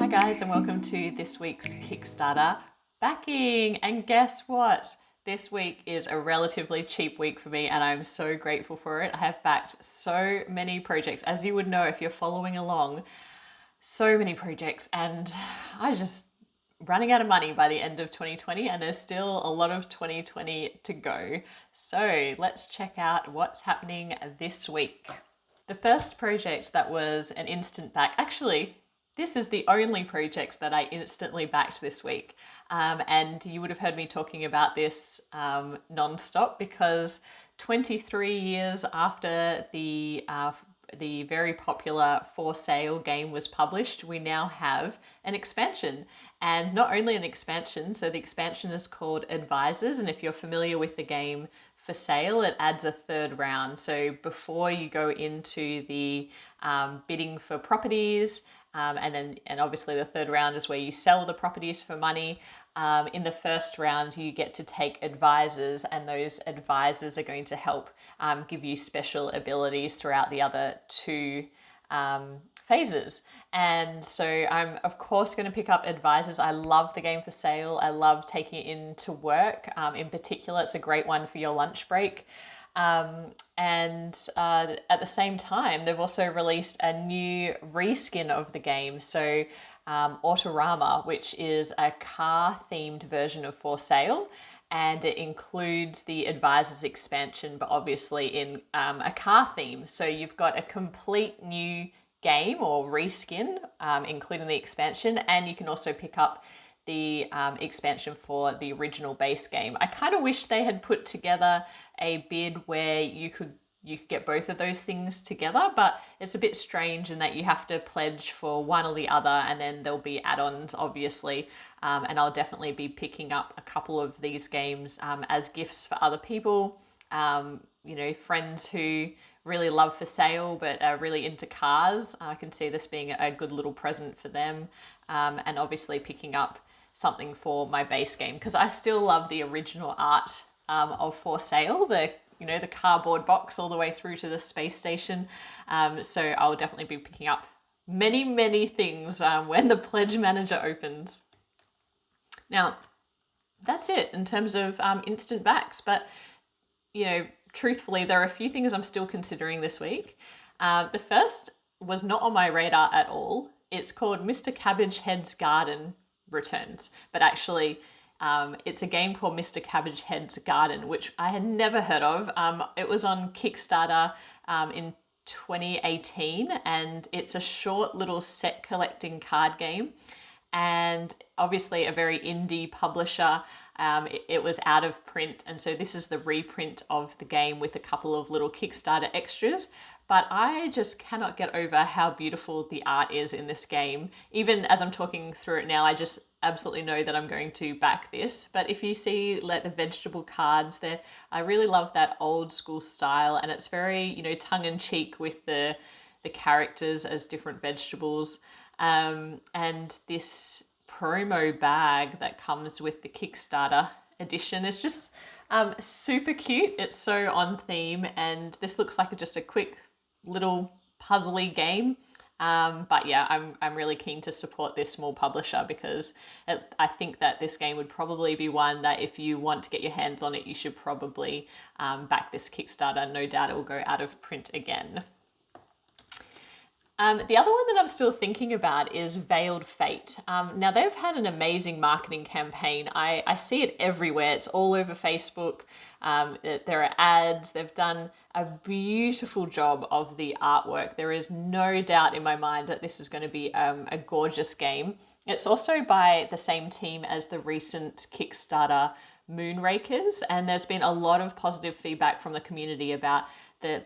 Hi guys, and welcome to this week's Kickstarter backing. And guess what? This week is a relatively cheap week for me and I'm so grateful for it. I have backed so many projects, as you would know if you're following along, so many projects, and I just running out of money by the end of 2020 and there's still a lot of 2020 to go. So let's check out what's happening this week. The first project that was an instant back, actually, this is the only project that I instantly backed this week. And you would have heard me talking about this non-stop because 23 years after the very popular For Sale game was published, we now have an expansion. And not only an expansion, so the expansion is called Advisors. And if you're familiar with the game For Sale, it adds a third round. So before you go into the bidding for properties, and obviously the third round is where you sell the properties for money. In the first round, you get to take advisors, and those advisors are going to help give you special abilities throughout the other two phases. And so I'm of course going to pick up advisors. I love the game For Sale. I love taking it into work. In particular, it's a great one for your lunch break. And at the same time, they've also released a new reskin of the game. So Autorama, which is a car-themed version of For Sale, and it includes the Advisors expansion, but obviously in a car theme. So you've got a complete new game or reskin, including the expansion, and you can also pick up the expansion for the original base game. I kind of wish they had put together a bid where you could get both of those things together, but it's a bit strange in that you have to pledge for one or the other, and then there'll be add-ons, obviously, and I'll definitely be picking up a couple of these games as gifts for other people, friends who really love For Sale but are really into cars. I can see this being a good little present for them, and obviously picking up something for my base game because I still love the original art of For Sale, the cardboard box all the way through to the space station. So I'll definitely be picking up many things when the pledge manager opens. Now, that's it in terms of instant backs, but truthfully, there are a few things I'm still considering this week. The first was not on my radar at all. It's called Mr. Cabbage Head's Garden Returns, but actually it's a game called Mr. Cabbage Head's Garden, which I had never heard of. It was on Kickstarter in 2018, and it's a short little set collecting card game, and obviously a very indie publisher. It was out of print, and so this is the reprint of the game with a couple of little Kickstarter extras. But I just cannot get over how beautiful the art is in this game. Even as I'm talking through it now, I just absolutely know that I'm going to back this. But if you see the vegetable cards there, I really love that old school style, and it's very, tongue-in-cheek with the characters as different vegetables. And this promo bag that comes with the Kickstarter edition is just super cute. It's so on theme, and this looks like just a quick little puzzly game. But yeah, I'm really keen to support this small publisher because I think that this game would probably be one that if you want to get your hands on it, you should probably back this Kickstarter. No doubt it will go out of print again. The other one that I'm still thinking about is Veiled Fate. Now, they've had an amazing marketing campaign. I see it everywhere. It's all over Facebook. There are ads. They've done a beautiful job of the artwork. There is no doubt in my mind that this is going to be a gorgeous game. It's also by the same team as the recent Kickstarter Moonrakers, and there's been a lot of positive feedback from the community about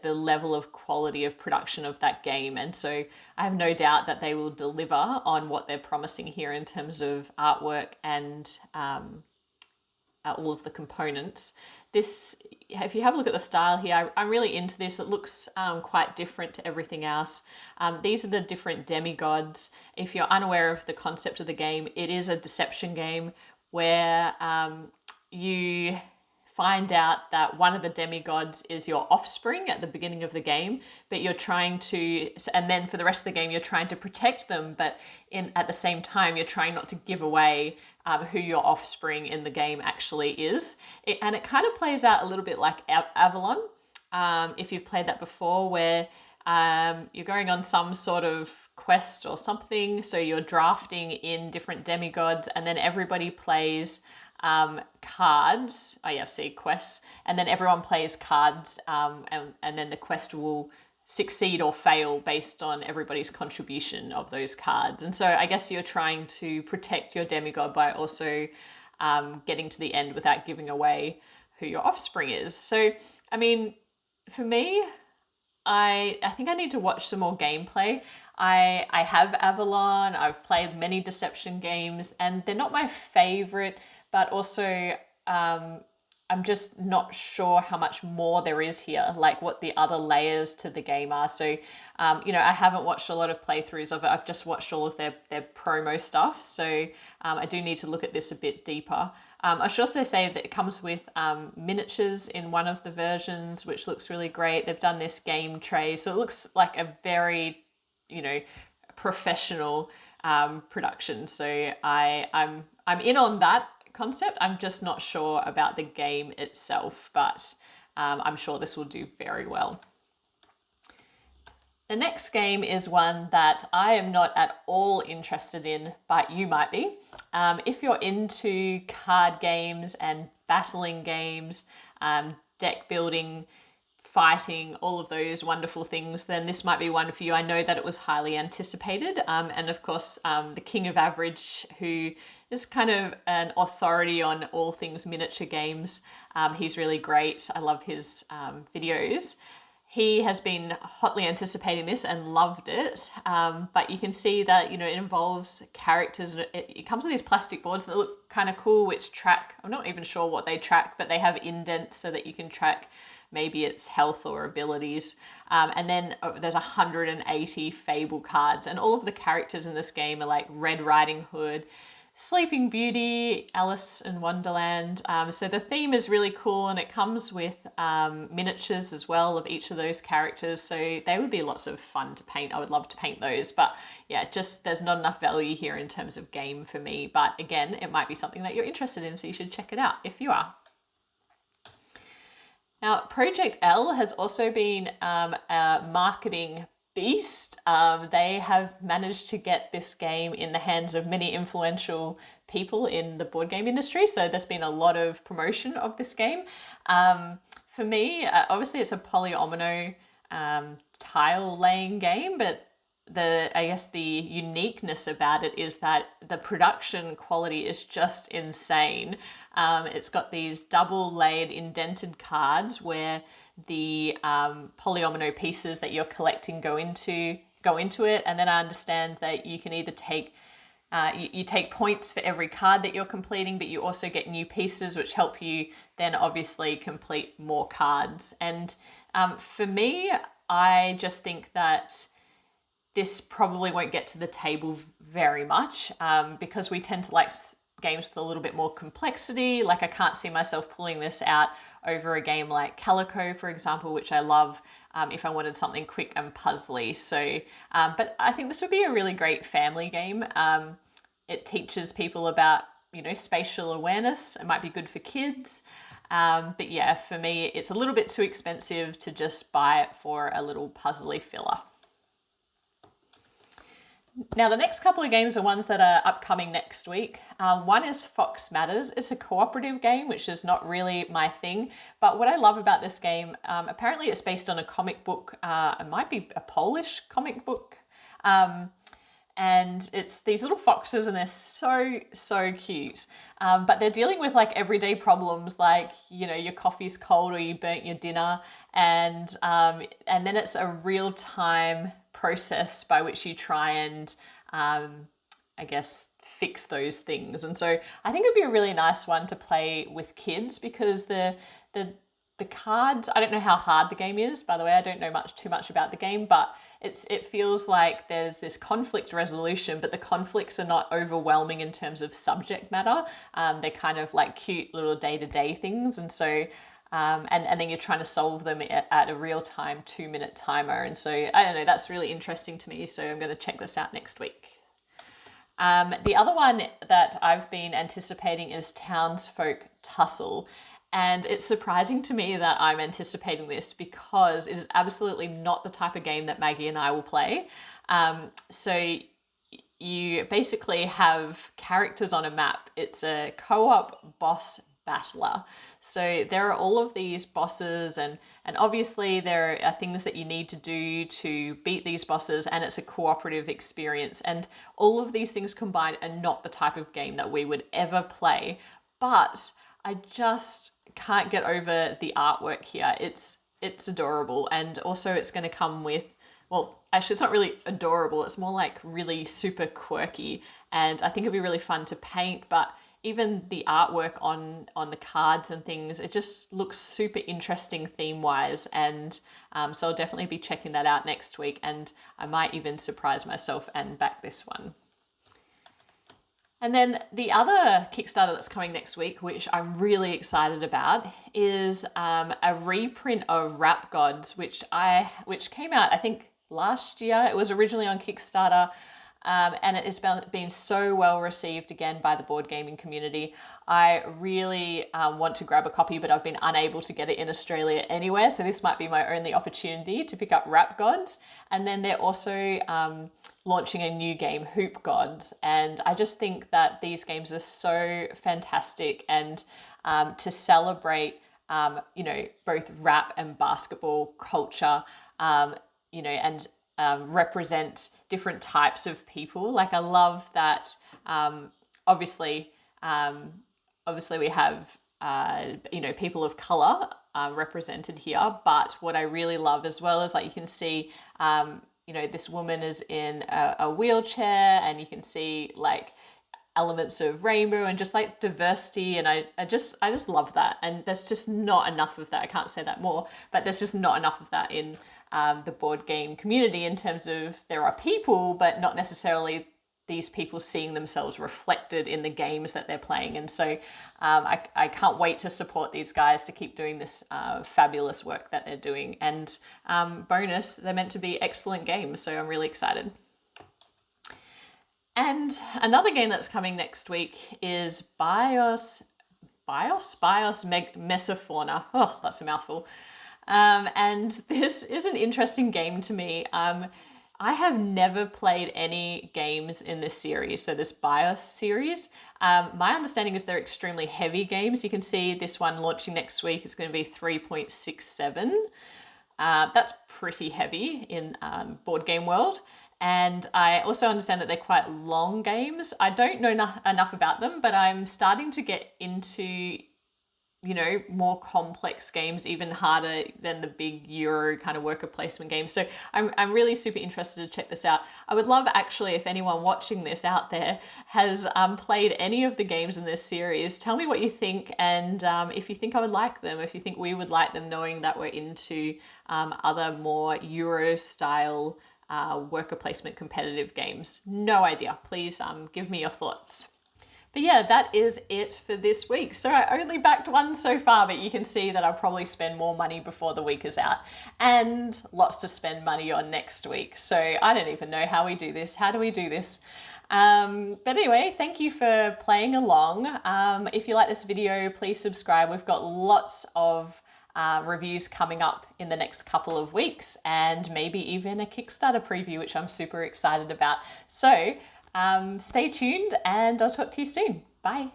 the level of quality of production of that game. And so I have no doubt that they will deliver on what they're promising here in terms of artwork and all of the components. This, if you have a look at the style here, I'm really into this. It looks quite different to everything else. These are the different demigods. If you're unaware of the concept of the game, it is a deception game where you find out that one of the demigods is your offspring at the beginning of the game, but you're trying to, and then for the rest of the game, you're trying to protect them, but at the same time, you're trying not to give away who your offspring in the game actually is. And it kind of plays out a little bit like Avalon, if you've played that before, where you're going on some sort of quest or something, so you're drafting in different demigods, and then everybody plays cards. Oh yeah, see, quests, and then everyone plays cards, and then the quest will succeed or fail based on everybody's contribution of those cards. And so I guess you're trying to protect your demigod by also getting to the end without giving away who your offspring is. So, I mean, for me, I think I need to watch some more gameplay. I have Avalon, I've played many deception games, and they're not my favorite, but also I'm just not sure how much more there is here, like what the other layers to the game are. So, you know, I haven't watched a lot of playthroughs of it. I've just watched all of their promo stuff. So I do need to look at this a bit deeper. I should also say that it comes with miniatures in one of the versions, which looks really great. They've done this game tray, so it looks like a very, you know, professional production. So I'm in on that concept. I'm just not sure about the game itself, but I'm sure this will do very well. The next game is one that I am not at all interested in, but you might be. If you're into card games and battling games, deck building, fighting, all of those wonderful things, then this might be one for you. I know that it was highly anticipated. And of course, the King of Average, who is kind of an authority on all things miniature games. He's really great. I love his videos. He has been hotly anticipating this and loved it, but you can see that, you know, it involves characters. It comes with these plastic boards that look kind of cool, which track, I'm not even sure what they track, but they have indents so that you can track maybe its health or abilities. And then there's 180 Fable cards, and all of the characters in this game are like Red Riding Hood, Sleeping Beauty, Alice in Wonderland. So the theme is really cool, and it comes with miniatures as well of each of those characters. So they would be lots of fun to paint. I would love to paint those, but yeah, just there's not enough value here in terms of game for me. But again, it might be something that you're interested in, so you should check it out if you are. Now, Project L has also been a marketing beast. They have managed to get this game in the hands of many influential people in the board game industry. So there's been a lot of promotion of this game. For me, obviously it's a polyomino tile laying game, but I guess the uniqueness about it is that the production quality is just insane. It's got these double layered indented cards where the polyomino pieces that you're collecting go into it, and then I understand that you can either take you take points for every card that you're completing, but you also get new pieces which help you then obviously complete more cards. And for me, I just think that this probably won't get to the table very much because we tend to like games with a little bit more complexity. Like I can't see myself pulling this out over a game like Calico, for example, which I love if I wanted something quick and puzzly. So, but I think this would be a really great family game. It teaches people about, you know, spatial awareness. It might be good for kids. But yeah, for me, it's a little bit too expensive to just buy it for a little puzzly filler. Now, the next couple of games are ones that are upcoming next week. One is Fox Matters. It's a cooperative game, which is not really my thing. But what I love about this game, apparently it's based on a comic book. It might be a Polish comic book. And it's these little foxes, and they're so cute. But they're dealing with like everyday problems, like, you know, your coffee's cold or you burnt your dinner. And then it's a real-time process by which you try and I guess fix those things. And so I think it'd be a really nice one to play with kids because the the cards, I don't know how hard the game is, by the way. I don't know too much about the game, but it feels like there's this conflict resolution, but the conflicts are not overwhelming in terms of subject matter. They're kind of like cute little day-to-day things. And so, and then you're trying to solve them at a real-time 2-minute timer. And so, I don't know, that's really interesting to me. So I'm going to check this out next week. The other one that I've been anticipating is Townsfolk Tussle. And it's surprising to me that I'm anticipating this because it is absolutely not the type of game that Maggie and I will play. So you basically have characters on a map. It's a co-op boss battler. So there are all of these bosses and obviously there are things that you need to do to beat these bosses, and it's a cooperative experience. And all of these things combined are not the type of game that we would ever play. But I just can't get over the artwork here. It's adorable, and also it's going to come with, well, actually it's not really adorable, it's more like really super quirky, and I think it'd be really fun to paint. But even the artwork on the cards and things, it just looks super interesting theme-wise, and so I'll definitely be checking that out next week, and I might even surprise myself and back this one. And then the other Kickstarter that's coming next week, which I'm really excited about, is a reprint of Rap Gods, which came out, I think, last year. It was originally on Kickstarter, and it has been so well received again by the board gaming community. I really want to grab a copy, but I've been unable to get it in Australia anywhere, so this might be my only opportunity to pick up Rap Gods. And then they're also launching a new game, Hoop Gods, and I just think that these games are so fantastic, and to celebrate both rap and basketball culture, and represent different types of people. Like, I love that obviously we have people of color represented here, but what I really love as well is, like, you can see this woman is in a wheelchair, and you can see like elements of rainbow and just like diversity, and I just love that. And there's just not enough of that. I can't say that more, but there's just not enough of that in the board game community, in terms of there are people, but not necessarily these people seeing themselves reflected in the games that they're playing. And so I can't wait to support these guys to keep doing this fabulous work that they're doing. And bonus, they're meant to be excellent games, so I'm really excited. And another game that's coming next week is Bios Mesofauna. Oh, that's a mouthful. And this is an interesting game to me. I have never played any games in this series, so this BIOS series. My understanding is they're extremely heavy games. You can see this one launching next week is going to be 3.67. That's pretty heavy in board game world. And I also understand that they're quite long games. I don't know enough about them, but I'm starting to get into more complex games, even harder than the big Euro kind of worker placement games. So I'm really super interested to check this out. I would love, actually, if anyone watching this out there has played any of the games in this series, tell me what you think, and if you think I would like them, if you think we would like them, knowing that we're into other more Euro style worker placement competitive games. No idea. Please give me your thoughts. But yeah, that is it for this week. So I only backed one so far, but you can see that I'll probably spend more money before the week is out, and lots to spend money on next week. So I don't even know how we do this. How do we do this? But anyway, thank you for playing along. If you like this video, please subscribe. We've got lots of reviews coming up in the next couple of weeks, and maybe even a Kickstarter preview, which I'm super excited about. So stay tuned, and I'll talk to you soon. Bye.